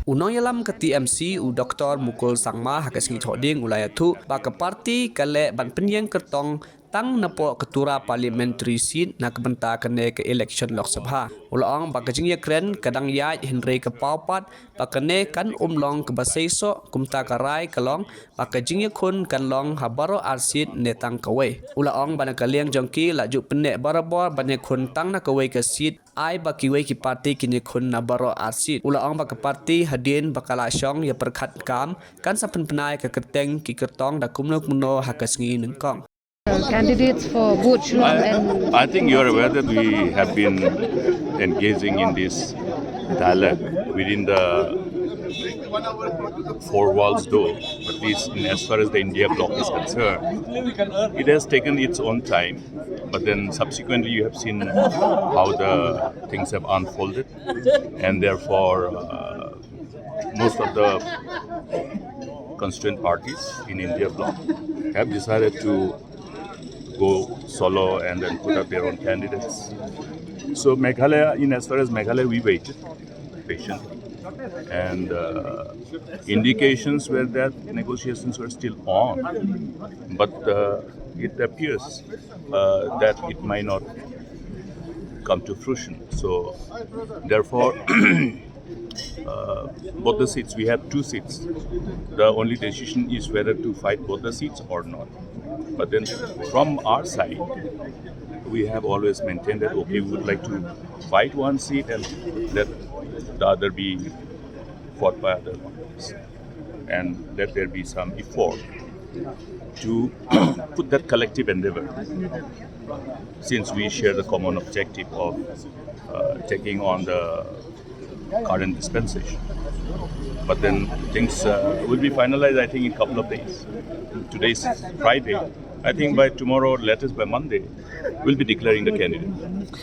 Unang yalam ke TMC u Dr. Mukul sangma hakas ngi thoding ulayatu ba ke parti kale ban penyeng kertong Tang Napoh ke Tura Parliamentary seat na kebenta kene ke election Lok Sabha. Ulang ba ke jingye kren kadang yai Henry ke paupat ba kene kan umlong ke basaiso kumta karai kalong ba ke jingye Ïakhun kan long habaro arsit ne tang kawe. Ulang ba na kaliang jongki laju penek barabor ba ne Ïakhun tang na kawe ke seat ai ba kiwe ki parti kini Ïakhun na baro arsit. Ulang ba ke parti hadin bakala syong ya perkhat kam kan sapen penai ke keteng ki kertong da kumnok muno hakas ngi nengkong. Candidates for both Shillong and... I think you are aware that we have been engaging in this dialogue within the four walls though, at least as far as the India bloc is concerned. It has taken its own time, but then subsequently you have seen how the things have unfolded, and therefore most of the constituent parties in India bloc have decided to go solo and then put up their own candidates. So Meghalaya, in as far as Meghalaya, we waited patiently, and indications were that negotiations were still on, but it appears that it might not come to fruition. So therefore, both the seats, we have 2 seats. The only decision is whether to fight both the seats or not. But then from our side, we have always maintained that, okay, we would like to fight one seat and let the other be fought by other ones. And let there be some effort to put that collective endeavor, since we share the common objective of taking on the current dispensation. But then things will be finalized, I think, in a couple of days. Today's Friday. I think by tomorrow, latest by Monday, we'll be declaring the candidate.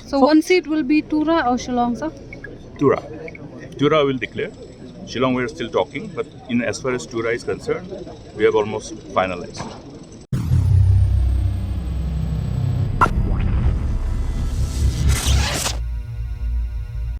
So one seat will be Tura or Shillong, sir? Tura. Tura will declare. Shillong, we're still talking, but in as far as Tura is concerned, we have almost finalized.